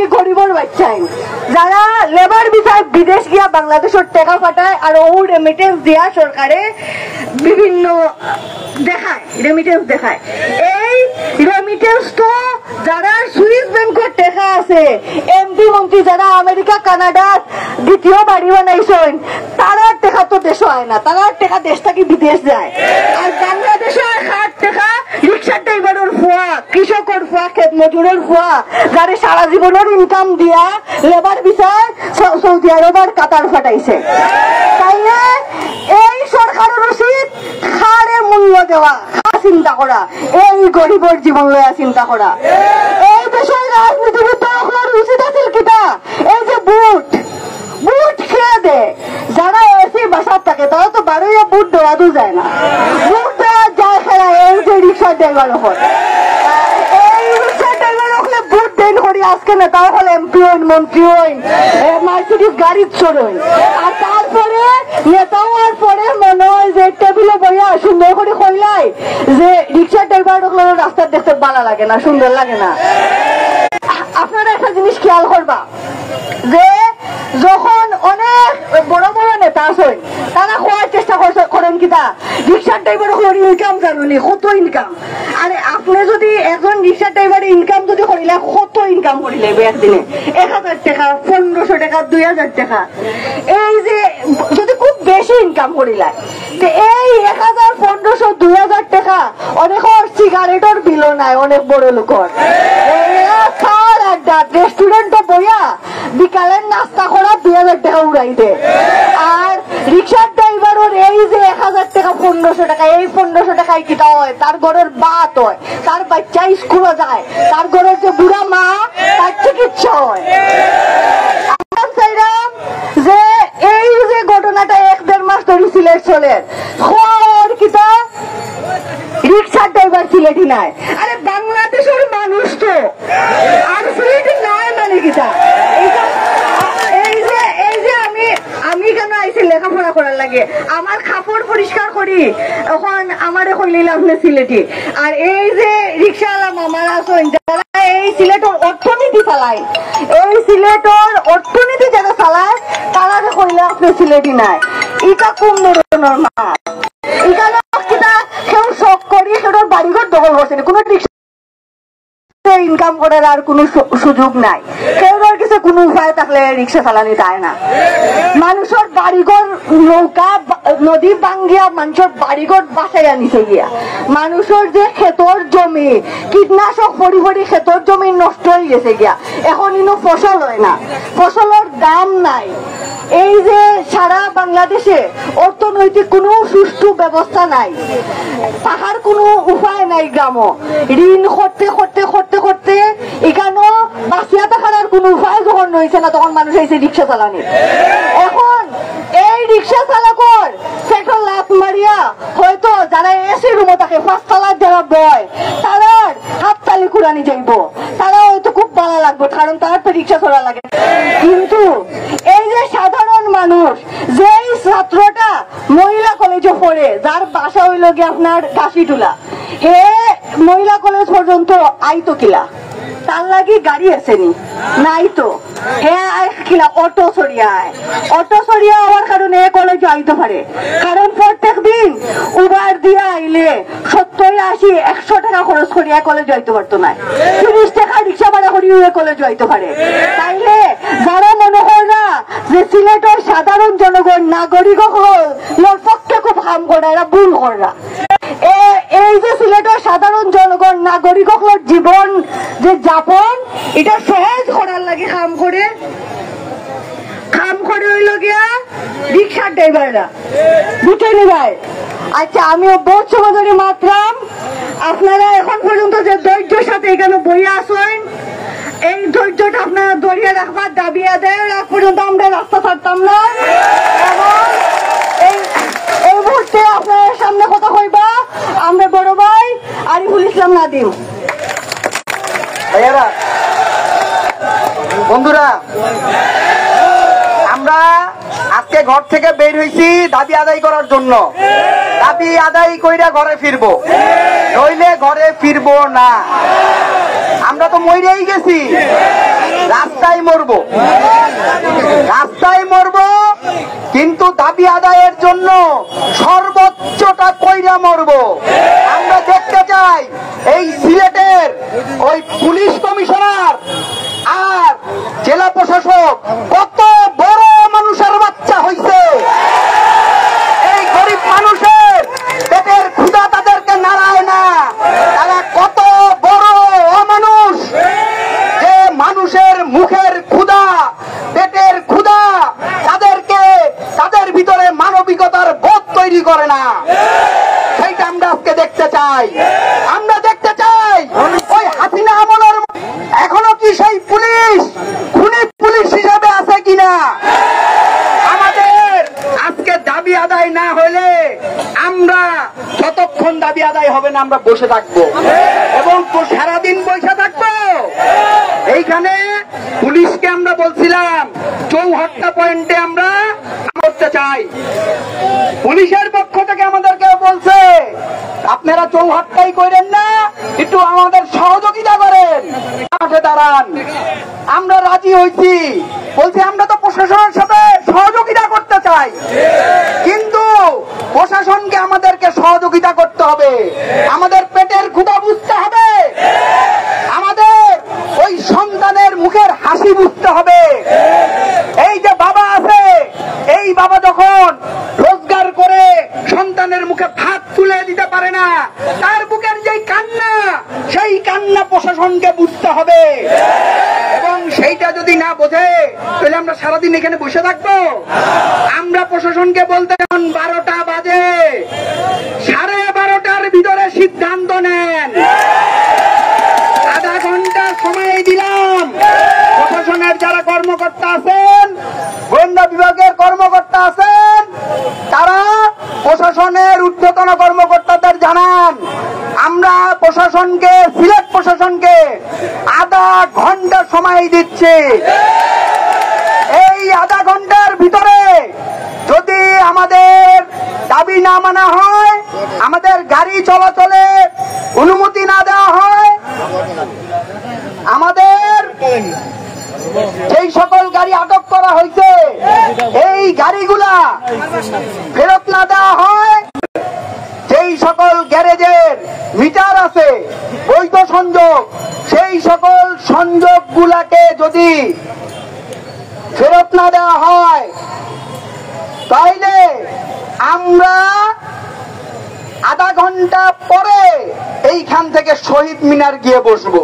লাগি গরিবর বাচ্চাই যারা লেবার বিষয় বিদেশ গিয়া বাংলাদেশের টাকা পাঠায় আর ও রেমিটেন্স দিয়া সরকারে বিভিন্ন দেখায় রেমিটেন্স দেখায়। এই রেমিটেন্স তো যারা সুইস ব্যাংকের টাকা আছে এমপি মন্ত্রী যারা আমেরিকা কানাডার দ্বিতীয় বাড়ি বানাইছেন তারার টাকা তো দেশ হয় না, তারার টাকা দেশ থেকে বিদেশ যায়। আর বাংলাদেশের হাট টাকা রিক্সার ড্রাইভারের ফুয়া, কৃষকের ফুয়া, ক্ষেত মজুরের ফুয়া যারা সারা জীবনের ইনকাম দিয়া লেবার বিচার সৌদি আরবের কাতার ফাটাইছে। তাইলে এই সরকারের উচিত খাড়ে মূল্য দেওয়া, চিন্তা করা, এই গরিবের জীবন লয়া চিন্তা করা। এই দেশের রাজনীতিবিদদের উচিত আছে কিনা এই যে বুট খেয়ে দে যারা এসি বাসার থাকে তারা তো বারোইয়া বুট দেওয়া도 যায় না, বুট দেওয়া যায় খেলা এই যে রিক্সার ড্রাইভার হল এই রিক্সার ড্রাইভার হলে বুট দেন করি আজকে না তাও হল এমপি হইন মন্ত্রী হইন মার্সিডিজ গাড়ি চড়ইন আর তারপরে নেতা হওয়ার পরে মনে হয় যে টেবিলে বইয়া সুন্দর করে কইলাই যে রিক্সার ড্রাইভার হলে রাস্তা দেখতে ভালো লাগে না, সুন্দর লাগে না। আপনারা একটা জিনিস খেয়াল করবা যে যখন অনেক বড় বড় নেতা আছেন তারা খোয়ার চেষ্টা করেন কিনা রিক্সার ড্রাইভার হল ইনকাম জানুনি কত ইনকাম। আরে আপনি যদি একজন রিক্সার ড্রাইভারের ইনকাম যদি করিলে কত ইনকাম করিলে একদিনে 1000 টাকা, 1500 টাকা, 2000 টাকা, এই যে যদি খুব বেশি ইনকাম করিলে এই 1000, 1500, 2000 টাকা অনেকের সিগারেটের বিলও নাই অনেক বড় লোকের। রেস্টুরেন্টে বইয়া বিকালের নাস্তা করা 2000 টাকা উড়াই দে। আর রিক্সার ড্রাইভারের এই যে 1000 টাকা, 1500 টাকা, এই 1500 টাকায় কিটা হয় তার ঘরের বাত হয়, তার বাচ্চা স্কুলে যায়, তার ঘরের যে বুড়া মা তার চিকিৎসা হয়। যে এই যে ঘটনাটা 1-1.5 মাস ধরে সিলেট চলে কিটা রিক্সার ড্রাইভার সিলেটি নাই। আরে বাংলাদেশের মানুষ তো আর সিলেটি নাই মানে কিটা এই যে আমি কেন আইছি লেখাপড়া করার লাগে আমার কাপড় পরিষ্কার করি এখন আমার কইলে আপনি সিলেটি। আর এই যে রিক্সাওয়ালা মামারা আছেন যারা এই সিলেটের অর্থনীতি চালায়, এই সিলেটের অর্থনীতি যারা চালায় তারা কইলে আপনি সিলেটি নাই। এটা কোন ধরনের মাছ? এখানে কেউ শখ করি সেটার বাড়িঘর দখল করছে না, কোন ইনকাম করার আর কোন সুযোগ নাই, কেউ কিছু কোন উপায় থাকলে রিক্সা চালানি যায় না। মানুষের বাড়িঘর নৌকা নদী ভাঙ্গিয়া মানুষের বাড়িঘর বাসায় আনিছে গিয়া, মানুষের যে ক্ষেতর জমি কীটনাশক পরি পরি ক্ষেতর জমি নষ্ট হয়ে গেছে গিয়া, এখন ইনো ফসল হয় না, ফসলের দাম নাই। এই যে সারা বাংলাদেশে অর্থনৈতিক কোনো সুষ্ঠু ব্যবস্থা নাই, তাহার কোনো উপায় নাই, গ্রাম ঋণ করতে করতে করতে করতে এখানে বাঁচিয়া থাকার আর কোনো উপায় যখন রয়েছে না তখন মানুষ এসে রিক্সা চালানি। এখন এই রিক্সা চালকর পেট্রোল লাভ মারিয়া হয়তো যারা এসি রুমে থাকে 5 তলার যারা বয় তারার হাততালি কুড়ানি যাইব, তারা হয়তো খুব ভালো লাগবে কারণ তার তো রিক্সা চলা লাগে। কিন্তু এই যে সাধারণ মানুষ যেই ছাত্রটা মহিলা কলেজে পড়ে যার বাসা হইল গিয়ে আপনার কাশিটুলা, হে মহিলা কলেজ পর্যন্ত আইতো কিলা তার লাগি গাড়ি আসেনি নাই তো হ্যাঁ কিনা অটো সরিয়া হওয়ার কারণে কলেজে আইতে পারে, কারণ প্রত্যেক দিন উবার দিয়ে আইলে 70, 80, 100 টাকা খরচ করিয়া কলেজে আইতে পারতো না, 30 টাকা রিক্সা ভাড়া করিয়ে কলেজে আইতে পারে। তাইলে যারা মনে হয় না যে সিলেটের সাধারণ জনগণ নাগরিক পক্ষে খুব কাম করে এরা ভুল করে না। এই যে সিলেটের সাধারণ জনগণ নাগরিক জীবন যে যাপন এটা সহজ করার লাগে কাম করে হইল গিয়া রিক্সার ড্রাইভাররা বুঝেনি ভাই। আচ্ছা আমিও বহুত সময় ধরে মাত্রাম, আপনারা এখন পর্যন্ত যে ধৈর্যের সাথে এখানে বইয়া আসেন এই ধৈর্যটা আপনারা ধরিয়ে রাখবার দাবি আদায় রাখ পর্যন্ত আমরা রাস্তা ছাড়তাম না। এবং এই মুহূর্তে আপনার সামনে কথা কইবা আমরা বড় ভাই আরিফুল ইসলাম নাদিম। বন্ধুরা আমরা আজকে ঘর থেকে বের হয়েছি দাবি আদায় করার জন্য, দাবি আদায় কইরা ঘরে ফিরবো, নইলে ঘরে ফিরবো না। আমরা তো মইরেই গেছি, রাস্তা রাস্তায় মরবো, রাস্তায় মরবো, কিন্তু দাবি আদায়ের জন্য সর্বোচ্চটা কইরা মরবো। আমরা দেখতে চাই এই সিলেটের ওই পুলিশ কমিশনার আর জেলা প্রশাসক কত বড় মানুষের বাচ্চা হইছে। এই গরিব মানুষের পেটের ক্ষুধা তাদেরকে নাড়ায় না, তারা কত বড় অমানুষ যে মানুষের মুখের ক্ষুধা, পেটের ক্ষুধা তাদেরকে, তাদের ভিতরে মানবিকতার বোধ তৈরি করে না। সেইটা আমরা আজকে দেখতে চাই। আমরা দেখতে চাই ওই হাসিনা আমলের এখনো কি সেই পুলিশ খুনি পুলিশ হিসেবে আছে কিনা। আমাদের আজকে দাবি আদায় না হলে আমরা যতক্ষণ দাবি আদায় হবে না আমরা বসে থাকবো এবং সারাদিন বসে থাকবো। এইখানে পুলিশকে আমরা বলছিলাম চৌহাট্টা পয়েন্টে আমরা করতে চাই। পুলিশের পক্ষ থেকে আমাদেরকে বলছে আপনারা চৌহাট্টাই করেন না, একটু আমাদের সহযোগিতা করেন, মাঠে দাঁড়ান। আমরা রাজি হয়েছি, বলছি আমরা তো প্রশাসনের সাথে সহযোগিতা করতে চাই, কিন্তু প্রশাসনকে আমাদেরকে সহযোগিতা করতে হবে, আমাদের পেটের ক্ষুধা বুঝতে হবে, আমাদের ওই সন্তানের মুখের হাসি বুঝতে হবে। এই যে বাবা আছে, এই বাবা যখন রোজগার করে সন্তানের মুখে ভাত তুলে দিতে পারে না, তার বুকের যেই কান্না, সেই কান্না প্রশাসনকে বুঝতে হবে। এবং সেইটা যদি না বোঝে তাহলে আমরা সারাদিন এখানে বসে থাকবো। আমরা প্রশাসনকে বলতে 12টা বাজে, 12:30টার ভিতরে সিদ্ধান্ত নেন। আধা ঘন্টা সময় দিলাম। প্রশাসনের যারা কর্মকর্তা আছেন, গোয়েন্দা বিভাগের কর্মকর্তা আছেন, তারা প্রশাসনের ঊর্ধ্বতন কর্মকর্তাদের জানান আমরা প্রশাসনকে, সিলেট প্রশাসনকে আধা ঘন্টা সময় দিচ্ছি। এই আধা ঘন্টার ভিতরে যদি আমাদের দাবি না মানা হয়, আমাদের গাড়ি চলাচলে অনুমতি না দেওয়া হয়, আমাদের যেই সকল গাড়ি আটক করা হয়েছে এই গাড়িগুলা ফেরত না দেওয়া হয়, যেই সকল গ্যারেজের মিটার আছে বৈধ সংযোগ, সেই সকল সংযোগগুলাকে যদি ফেরত না দেওয়া হয়, তাইলে আমরা আধা ঘন্টা পরে এইখান থেকে শহীদ মিনার গিয়ে বসবো।